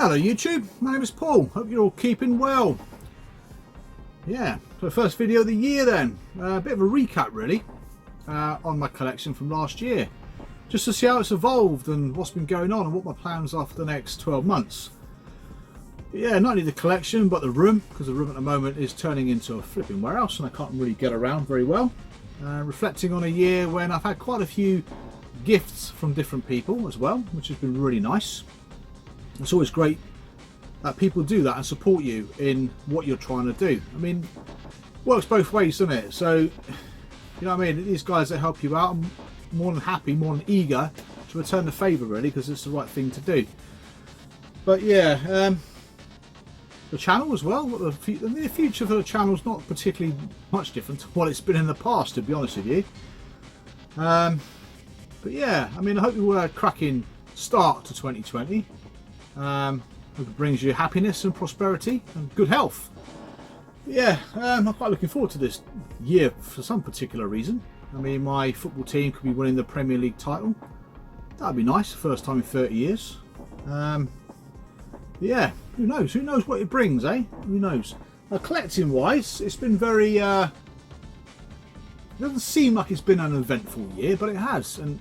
Hello YouTube, my name is Paul, hope you're all keeping well. Yeah, so first video of the year then, a bit of a recap really on my collection from last year. Just to see how it's evolved and what's been going on and what my plans are for the next 12 months. But yeah, not only the collection but the room, because the room at the moment is turning into a flipping warehouse and I can't really get around very well. Reflecting on a year when I've had quite a few gifts from different people as well, which has been really nice. It's always great that people do that and support you in what you're trying to do. I mean, it works both ways, doesn't it? So, you know what I mean? These guys that help you out, I'm more than happy, more than eager to return the favour really, because it's the right thing to do. But yeah, the channel as well, the near future for the channel is not particularly much different to what it's been in the past, to be honest with you. But yeah, I mean, I hope you will have a cracking start to 2020. Hope it brings you happiness and prosperity and good health. But yeah, I'm quite looking forward to this year for some particular reason. I mean, my football team could be winning the Premier League title. That'd be nice, first time in 30 years. Yeah, who knows? Who knows what it brings, eh? Who knows? Collecting wise, it's been very... it doesn't seem like it's been an eventful year, but it has. And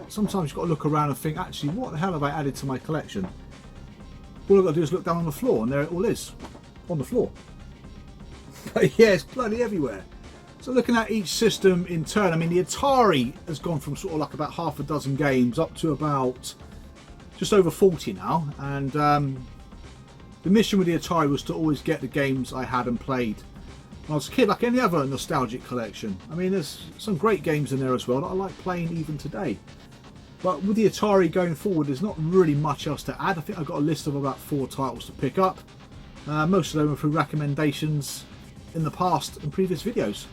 sometimes you've got to look around and think, actually, what the hell have I added to my collection? All I've got to do is look down on the floor and there it all is, on the floor. But yeah, it's bloody everywhere. So looking at each system in turn, I mean the Atari has gone from sort of like about half a dozen games up to about just over 40 now. And the mission with the Atari was to always get the games I had and played when I was a kid, like any other nostalgic collection. I mean, there's some great games in there as well that I like playing even today. But with the Atari going forward, there's not really much else to add. I think I've got a list of about 4 titles to pick up. Most of them are through recommendations in the past and previous videos.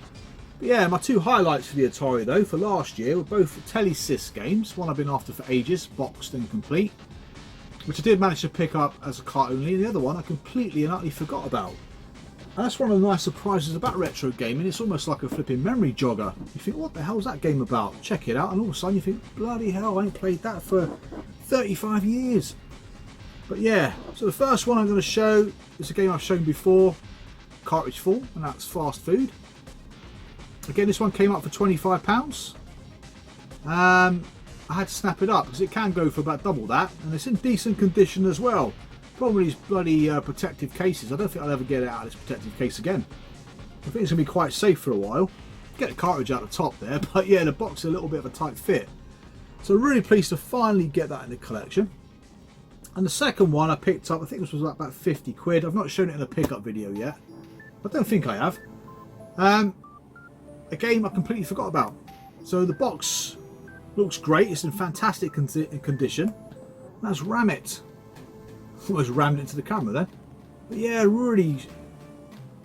But yeah, my 2 highlights for the Atari though, for last year, were both Telesys games. One I've been after for ages, boxed and complete, which I did manage to pick up as a cart only, and the other one I completely and utterly forgot about. And that's one of the nice surprises about retro gaming. It's almost like a flipping memory jogger. You think, what the hell's that game about? Check it out, and all of a sudden you think, bloody hell, I ain't played that for 35 years. But yeah, so the first one I'm going to show is a game I've shown before, Cartridge Full, and that's Fast Food. Again, this one came up for £25. I had to snap it up because it can go for about double that, and it's in decent condition as well. Problem with these bloody protective cases, I don't think I'll ever get it out of this protective case again. I think it's going to be quite safe for a while. Get the cartridge out the top there, but yeah, the box is a little bit of a tight fit. So really pleased to finally get that in the collection. And the second one I picked up, I think this was about 50 quid. I've not shown it in a pickup video yet. I don't think I have. A game I completely forgot about. So the box looks great, it's in fantastic condition. That's Ramit. Almost rammed into the camera there. But yeah, really,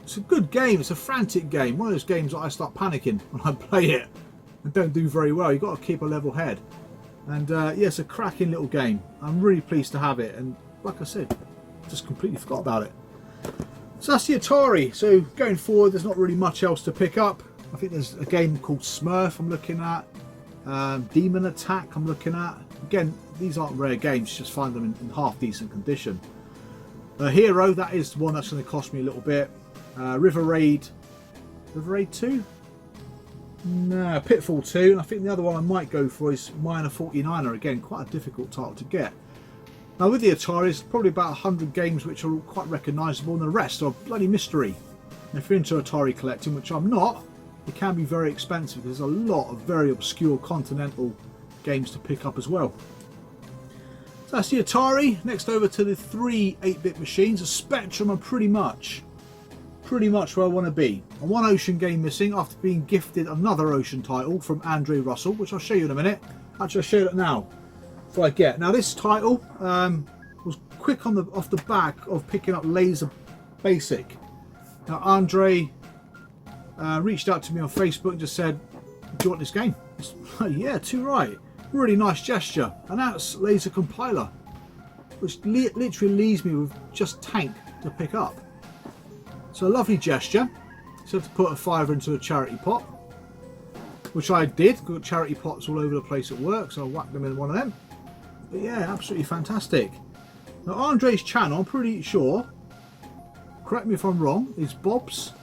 it's a good game. It's a frantic game. One of those games that I start panicking when I play it and don't do very well. You've got to keep a level head. And yeah, it's a cracking little game. I'm really pleased to have it. And like I said, just completely forgot about it. So that's the Atari. So going forward, there's not really much else to pick up. I think there's a game called Smurf I'm looking at. Demon Attack I'm looking at. Again, these aren't rare games, just find them in half decent condition. Hero, that is one that's going to cost me a little bit. River Raid 2? No, Pitfall 2. And I think the other one I might go for is Miner 49er. Again, quite a difficult title to get. Now with the Atari, there's probably about 100 games which are quite recognisable, and the rest are bloody mystery. And if you're into Atari collecting, which I'm not, it can be very expensive because there's a lot of very obscure continental games to pick up as well. So that's the Atari. Next over to the 3 8-bit machines. A Spectrum are pretty much where I want to be. And one Ocean game missing after being gifted another Ocean title from Andre Russell, which I'll show you in a minute. Actually, I'll show you it now before I get. Now this title was quick off the back of picking up Laser Basic. Now Andre reached out to me on Facebook and just said, do you want this game? Yeah, too right. Really nice gesture. And that's Laser Compiler, which literally leaves me with just tank to pick up. So a lovely gesture. So I have to put a £5 into a charity pot, which I did. Got charity pots all over the place at work, so I whacked them in one of them. But yeah, absolutely fantastic. Now Andre's channel, I'm pretty sure, correct me if I'm wrong, is Bob's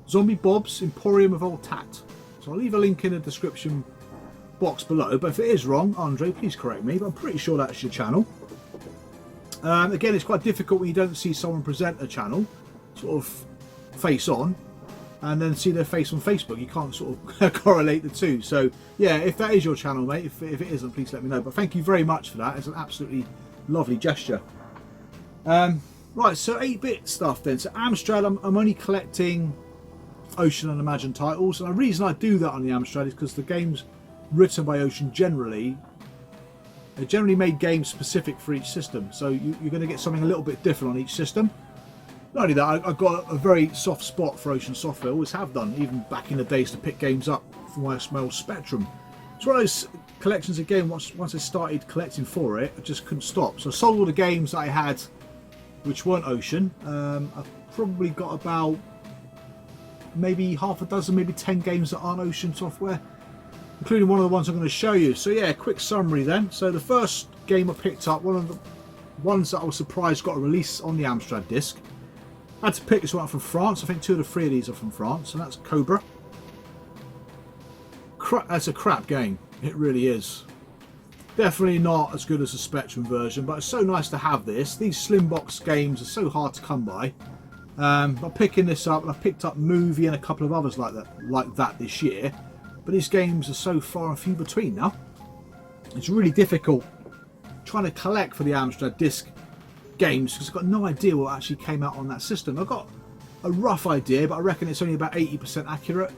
Zombie Bob's Emporium of Old Tat. So I'll leave a link in the description box below, but if it is wrong, Andre, please correct me, but I'm pretty sure that's your channel. Again, it's quite difficult when you don't see someone present a channel sort of face on and then see their face on Facebook. You can't sort of correlate the two. So yeah, if that is your channel, mate, if it isn't, please let me know. But thank you very much for that. It's an absolutely lovely gesture. Right, so 8-bit stuff then. So Amstrad, I'm only collecting Ocean and Imagine titles, and the reason I do that on the Amstrad is because the games written by Ocean generally made games specific for each system, so you're going to get something a little bit different on each system. Not only that, I've got a very soft spot for Ocean Software, always have done, even back in the days to pick games up for my small Spectrum. It's one of those collections, again, once I started collecting for it, I just couldn't stop. So I sold all the games that I had which weren't Ocean. I've probably got about maybe half a dozen, maybe 10 games that aren't Ocean Software, including one of the ones I'm going to show you. So yeah, quick summary then. So the first game I picked up, one of the ones that I was surprised got a release on the Amstrad disc. I had to pick this one up from France. I think 2 of the 3 of these are from France, and that's Cobra. That's a crap game. It really is. Definitely not as good as the Spectrum version, but it's so nice to have this. These slim box games are so hard to come by. I'm picking this up, and I picked up Movie and a couple of others like that this year. But these games are so far and few between now. It's really difficult trying to collect for the Amstrad disc games because I've got no idea what actually came out on that system. I've got a rough idea, but I reckon it's only about 80% accurate.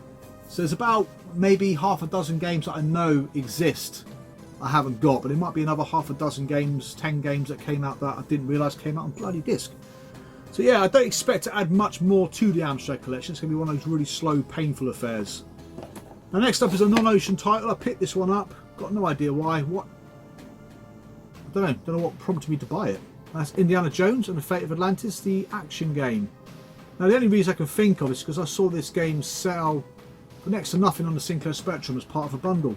So there's about maybe half a dozen games that I know exist I haven't got, but there might be another half a dozen games, 10 games that came out that I didn't realise came out on bloody disc. So yeah, I don't expect to add much more to the Amstrad collection. It's going to be one of those really slow, painful affairs. Now next up is a non-Ocean title. I picked this one up, got no idea why. What? I don't know what prompted me to buy it. That's Indiana Jones and the Fate of Atlantis, the action game. Now the only reason I can think of is because I saw this game sell for next to nothing on the Sinclair Spectrum as part of a bundle.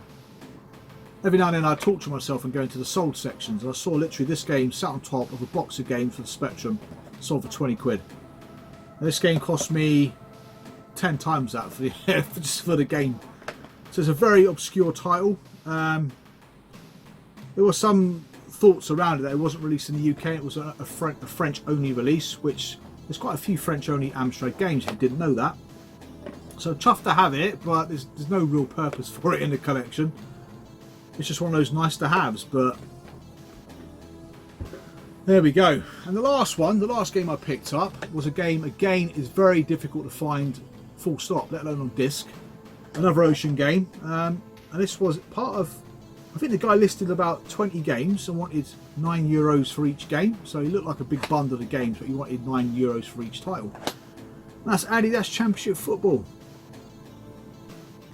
Every now and then I talk to myself and go into the sold sections, and I saw literally this game sat on top of a box of games for the Spectrum, sold for 20 quid. And this game cost me 10 times that for just for the game. So it's a very obscure title. There were some thoughts around it that it wasn't released in the UK. It was a French only release, which there's quite a few French only Amstrad games if you didn't know that. So tough to have it, but there's no real purpose for it in the collection. It's just one of those nice to haves, but there we go. And the last one, the last game I picked up was a game, again, is very difficult to find full stop, let alone on disc. Another Ocean game, and this was part of, I think the guy listed about 20 games and wanted €9 for each game. So he looked like a big bundle of games, but he wanted €9 for each title. And that's Adidas Championship Football.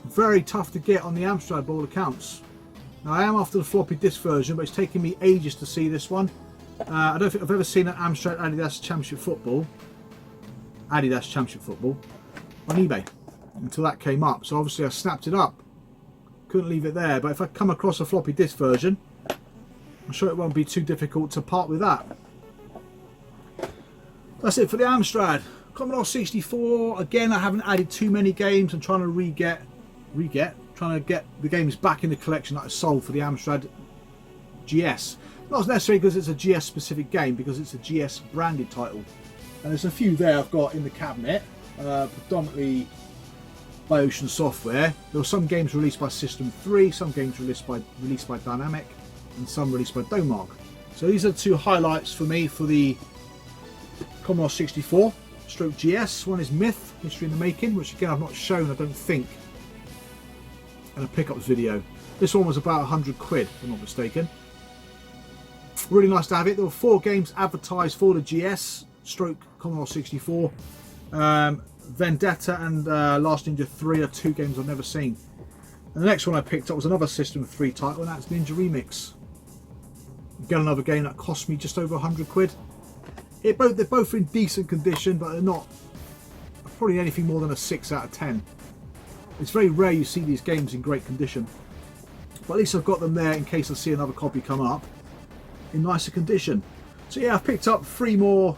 Very tough to get on the Amstrad by all accounts. Now I am after the floppy disk version, but it's taken me ages to see this one. I don't think I've ever seen an Amstrad Adidas Championship Football on eBay until that came up. So obviously I snapped it up. Couldn't leave it there, but if I come across a floppy disk version, I'm sure it won't be too difficult to part with that. That's it for the Amstrad. Commodore 64, again I haven't added too many games. I'm trying to trying to get the games back in the collection that I sold for the Amstrad GS. Not necessarily because it's a GS specific game, because it's a GS branded title. And there's a few there I've got in the cabinet, predominantly by Ocean Software. There were some games released by System 3, some games released by Dynamic, and some released by Domark. So these are the 2 highlights for me for the Commodore 64 stroke GS. One is Myth, History in the Making, which again I've not shown, I don't think, in a pickups video. This one was about 100 quid, if I'm not mistaken. Really nice to have it. There were 4 games advertised for the GS stroke Commodore 64. Vendetta and Last Ninja 3 are 2 games I've never seen. And the next one I picked up was another System 3 title, and that's Ninja Remix. Again, another game that cost me just over 100 quid. They're both in decent condition, but they're not probably anything more than a 6 out of 10. It's very rare you see these games in great condition. But at least I've got them there in case I see another copy come up. in nicer condition. So yeah, I've picked up 3 more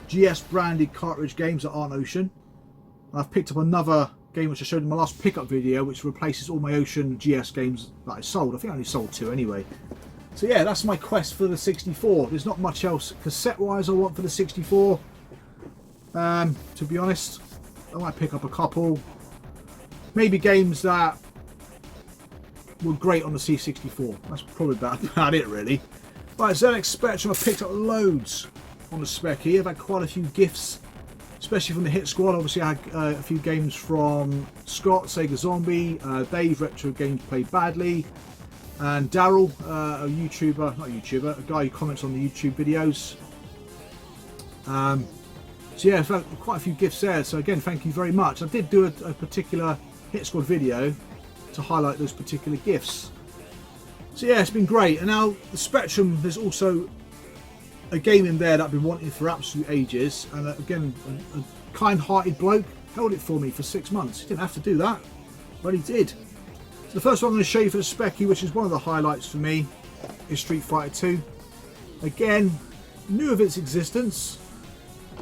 GS branded cartridge games that aren't Ocean. I've picked up another game which I showed in my last pickup video, which replaces all my Ocean GS games that I sold. I think I only sold 2 anyway. So yeah, that's my quest for the 64. There's not much else cassette wise I want for the 64. To be honest, I might pick up a couple. Maybe games that were great on the C64. That's probably about it really. Right, ZX Spectrum, I've picked up loads on the spec here. I've had quite a few gifts, especially from the Hit Squad. Obviously I had a few games from Scott, Sega Zombie, Dave, Retro Games Played Badly, and Daryl, a YouTuber, not a YouTuber, a guy who comments on the YouTube videos. So yeah, I've had quite a few gifts there, so again, thank you very much. I did do a particular Hit Squad video to highlight those particular gifts. So yeah, it's been great. And now the Spectrum, there's also a game in there that I've been wanting for absolute ages, and again, a kind-hearted bloke held it for me for 6 months. He didn't have to do that, but he did. So the first one I'm going to show you for the Specky, which is one of the highlights for me, is Street Fighter 2. Again, knew of its existence.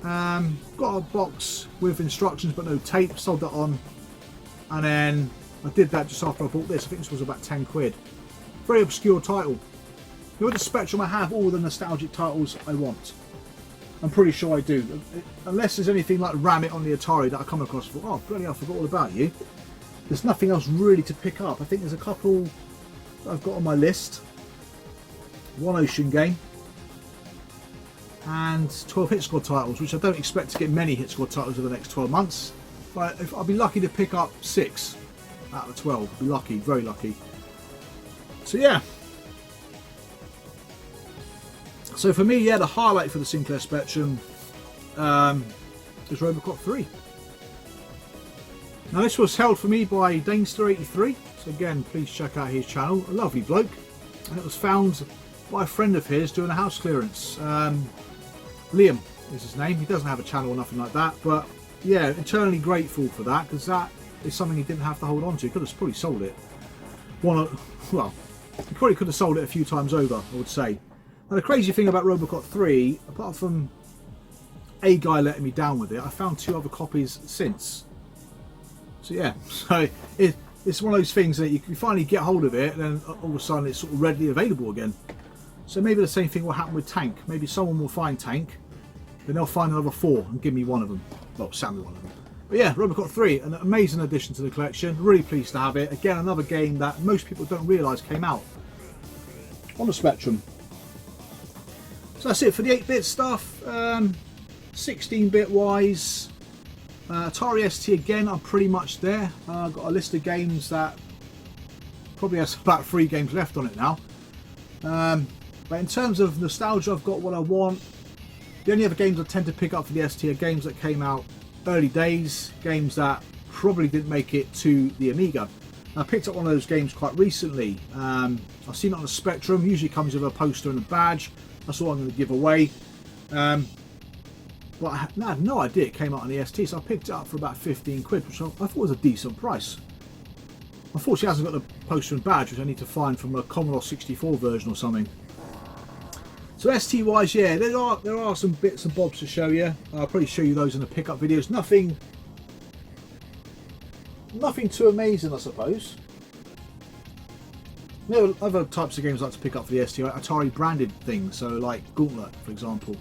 Got a box with instructions but no tape, sold that on, and then I did that just after I bought this. I think this was about 10 quid. Very obscure title. With the Spectrum, I have all the nostalgic titles I want. I'm pretty sure I do. Unless there's anything like Ram It on the Atari that I come across and thought, oh bloody hell, I forgot all about you. There's nothing else really to pick up. I think there's a couple that I've got on my list. One Ocean game. And 12 Hit Squad titles, which I don't expect to get many Hit Squad titles over the next 12 months. But if I'll be lucky to pick up 6 out of the 12. I'll be lucky, very lucky. So yeah. So for me, yeah, the highlight for the Sinclair Spectrum is Robocop 3. Now this was held for me by Danester83. So again, please check out his channel. A lovely bloke. And it was found by a friend of his doing a house clearance. Liam is his name. He doesn't have a channel or nothing like that, but yeah, eternally grateful for that, because that is something he didn't have to hold on to. He could have probably sold it. Well, he probably could have sold it a few times over, I would say. Now the crazy thing about Robocop 3, apart from a guy letting me down with it, I found 2 other copies since. So yeah, so it's one of those things that you can finally get hold of it, and then all of a sudden it's sort of readily available again. So maybe the same thing will happen with Tank. Maybe someone will find Tank, then they'll find another 4 and give me one of them. Well, send me one of them. But yeah, Robocop 3, an amazing addition to the collection. Really pleased to have it. Again, another game that most people don't realise came out on the Spectrum. So that's it for the 8-bit stuff. 16-bit wise, Atari ST again, I'm pretty much there. I've got a list of games that probably has about 3 games left on it now. But in terms of nostalgia, I've got what I want. The only other games I tend to pick up for the ST are games that came out early days, games that probably didn't make it to the Amiga. I picked up one of those games quite recently. I've seen it on the Spectrum. Usually comes with a poster and a badge. That's all I'm going to give away. But I had no idea it came out on the ST, so I picked it up for about 15 quid, which I thought was a decent price. Unfortunately, it hasn't got the poster and badge, which I need to find from a Commodore 64 version or something. So ST wise, yeah, there are some bits and bobs to show you. I'll probably show you those in the pickup videos. Nothing too amazing, I suppose. There are other types of games I like to pick up for the ST, Atari branded things, so like Gauntlet, for example,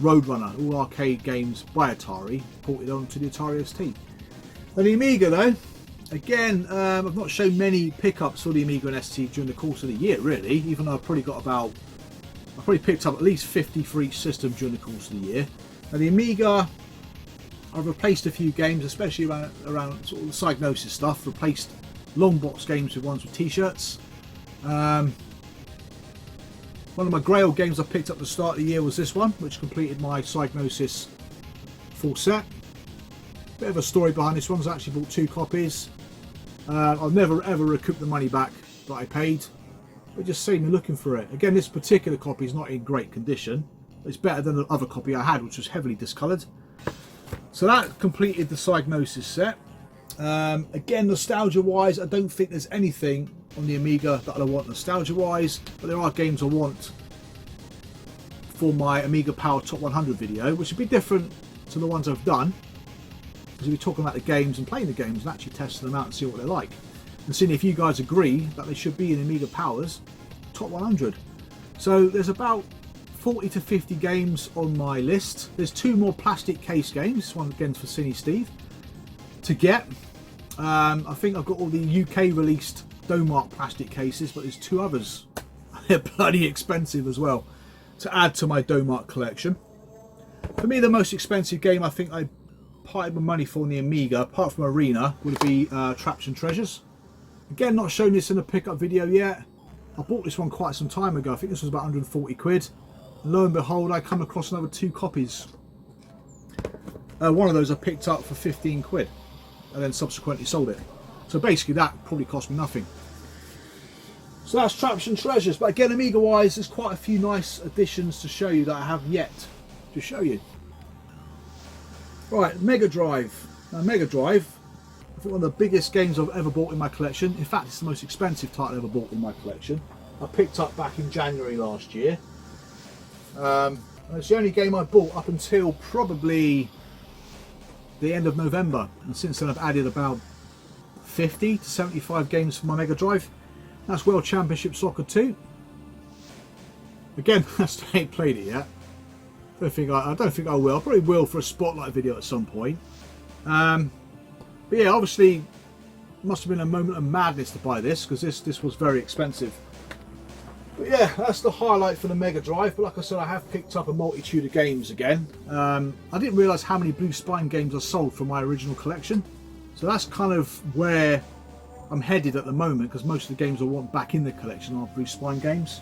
Roadrunner, all arcade games by Atari, ported onto the Atari ST. And the Amiga though, again, I've not shown many pickups for the Amiga and ST during the course of the year, really, even though I've probably picked up at least 50 for each system during the course of the year. Now the Amiga, I've replaced a few games, especially around sort of the Psygnosis stuff, replaced long box games with ones with t-shirts. One of my Grail games I picked up at the start of the year was this one, which completed my Psygnosis full set. Bit of a story behind this one, I actually bought 2 copies. I'll never ever recoup the money back that I paid. It just saved me looking for it. Again, this particular copy is not in great condition. It's better than the other copy I had, which was heavily discoloured. So that completed the Psygnosis set. Again, nostalgia wise, I don't think there's anything on the Amiga that I want nostalgia wise, but there are games I want for my Amiga Power Top 100 video, which would be different to the ones I've done, because we'll be talking about the games and playing the games and actually testing them out and see what they're like, and seeing if you guys agree that they should be in Amiga Power's Top 100. So there's about 40 to 50 games on my list. There's 2 more plastic case games, this one again for Cine Steve, to get. I think I've got all the UK released Domark plastic cases, but there's 2 others. They're bloody expensive as well to add to my Domark collection. For me, the most expensive game I think I parted my money for in the Amiga, apart from Arena, would be Traps and Treasures. Again, not shown this in a pickup video yet. I bought this one quite some time ago. I think this was about 140 quid. And lo and behold, I come across another 2 copies. One of those I picked up for 15 quid and then subsequently sold it. So basically that probably cost me nothing. So that's Traps and Treasures. But again, Amiga wise, there's quite a few nice additions to show you that I have yet to show you. Right, Mega Drive. Now Mega Drive, I think one of the biggest games I've ever bought in my collection. In fact, it's the most expensive title I've ever bought in my collection. I picked up back in January last year. And it's the only game I bought up until probably the end of November. And since then I've added about 50 to 75 games for my Mega Drive. That's World Championship Soccer 2. Again, I still ain't played it yet. I don't think I will. I probably will for a spotlight video at some point. But yeah, obviously, it must have been a moment of madness to buy this, because this was very expensive. But yeah, that's the highlight for the Mega Drive. But like I said, I have picked up a multitude of games again. I didn't realise how many Blue Spine games I sold from my original collection. So that's kind of where I'm headed at the moment, because most of the games I want back in the collection are Blue Spine games.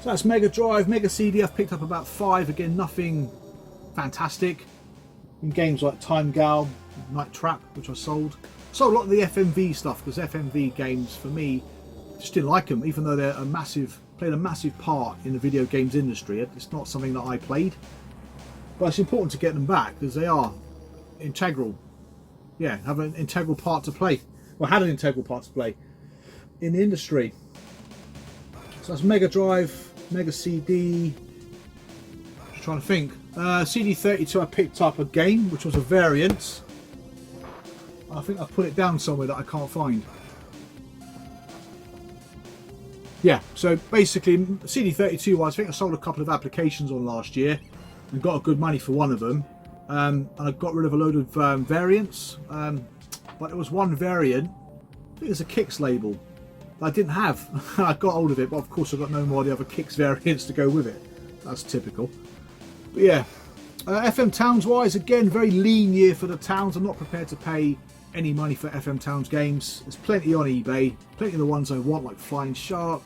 So that's Mega Drive. Mega CD, I've picked up about 5. Again, nothing fantastic. In games like Time Gal, Night Trap, which I sold. Sold a lot of the FMV stuff, because FMV games for me just didn't like them, even though they're played a massive part in the video games industry. It's not something that I played, but it's important to get them back because they are integral. Yeah, have an integral part to play, or had an integral part to play in the industry. So that's Mega Drive, Mega CD. Just trying to think. CD32, I picked up a game which was a variant. I think I put it down somewhere that I can't find. Yeah, so basically CD32 wise, I think I sold a couple of applications on last year and got a good money for one of them. And I got rid of a load of variants. But it was one variant, I think it was a Kix label, that I didn't have. I got hold of it, but of course I got no more of the other Kix variants to go with it. That's typical. But yeah, FM Towns wise, again, very lean year for the Towns. I'm not prepared to pay any money for FM Towns games. There's plenty on eBay, plenty of the ones I want, like Flying Shark,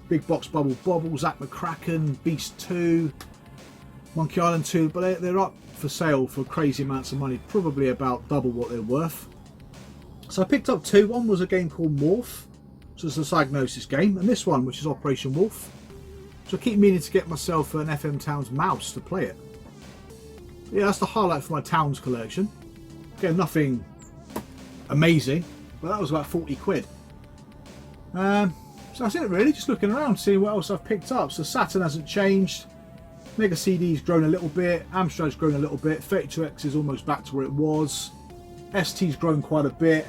Big Box Bubble Bobble, Zack McCracken, Beast 2, Monkey Island 2, but they're up for sale for crazy amounts of money, probably about double what they're worth. So I picked up 2. One was a game called Morph, which is a Psygnosis game, and this one, which is Operation Wolf. So I keep meaning to get myself an FM Towns mouse to play it. Yeah, that's the highlight for my Towns collection. Again, nothing amazing, but that was about 40 quid. So that's it really, just looking around, seeing what else I've picked up. So Saturn hasn't changed. Mega CD's grown a little bit. Amstrad's grown a little bit. 32X is almost back to where it was. ST's grown quite a bit.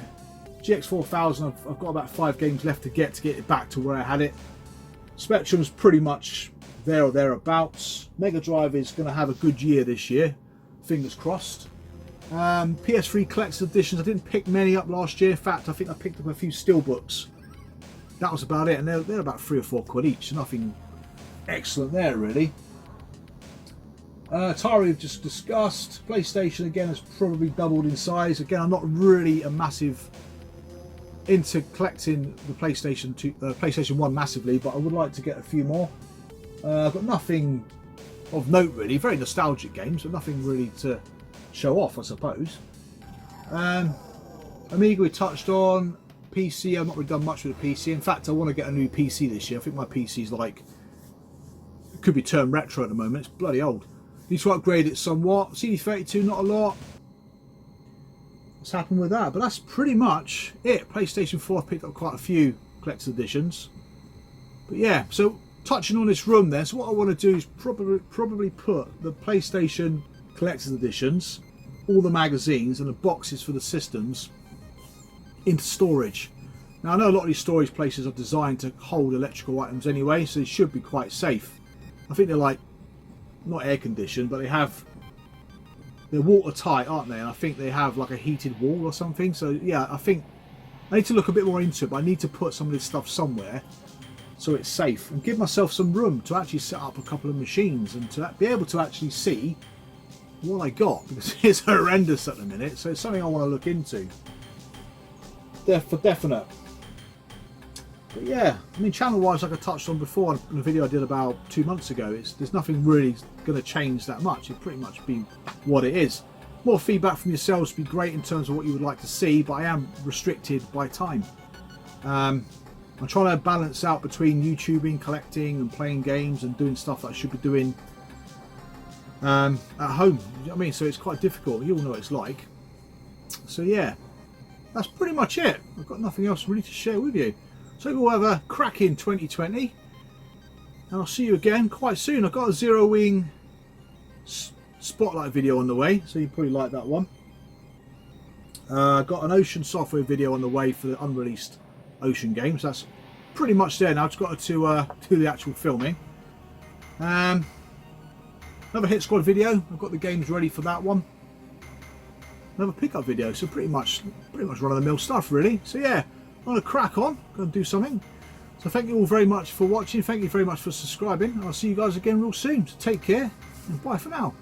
GX4000, I've got about 5 games left to get it back to where I had it. Spectrum's pretty much there or thereabouts. Mega Drive is going to have a good year this year, fingers crossed. PS3 collector's editions, I didn't pick many up last year. In fact, I think I picked up a few steelbooks. That was about it, and they're about 3 or 4 quid each. Nothing excellent there really. Atari we've just discussed. PlayStation again has probably doubled in size. Again, I'm not really a massive into collecting the PlayStation 2, PlayStation 1 massively, but I would like to get a few more. I've got nothing of note really. Very nostalgic games, but nothing really to show off, I suppose. Amiga we touched on. PC, I've not really done much with the PC. In fact, I want to get a new PC this year. I think my PC's like, it could be termed retro at the moment. It's bloody old. Need to upgrade it somewhat. CD32, not a lot. What's happened with that? But that's pretty much it. PlayStation 4, I've picked up quite a few collector's editions. But yeah, so touching on this room there, so what I want to do is probably put the PlayStation Collector's Editions, all the magazines and the boxes for the systems into storage. Now I know a lot of these storage places are designed to hold electrical items anyway, so they should be quite safe. I think they're like, not air conditioned, but they're watertight, aren't they? And I think they have like a heated wall or something. So yeah, I think I need to look a bit more into it, but I need to put some of this stuff somewhere so it's safe and give myself some room to actually set up a couple of machines and to be able to actually see what I got, because it's horrendous at the minute. So it's something I want to look into. For definite. But yeah, I mean, channel wise, like I touched on before in a video I did about 2 months ago, there's nothing really going to change that much. It'll pretty much be what it is. More feedback from yourselves would be great in terms of what you would like to see, but I am restricted by time. I'm trying to balance out between YouTubing, collecting and playing games and doing stuff that I should be doing at home. You know what I mean? So it's quite difficult. You all know what it's like. So yeah, that's pretty much it. I've got nothing else really to share with you. So we'll have a cracking 2020, and I'll see you again quite soon. I've got a Zero Wing Spotlight video on the way, so you probably like that one. I've got an Ocean Software video on the way for the unreleased Ocean games. That's pretty much there now. I've just got to do the actual filming. Another Hit Squad video. I've got the games ready for that one. Another pickup video. So pretty much run-of-the-mill stuff, really. So yeah, I'm going to crack on. Going to do something. So thank you all very much for watching. Thank you very much for subscribing. I'll see you guys again real soon. So take care and bye for now.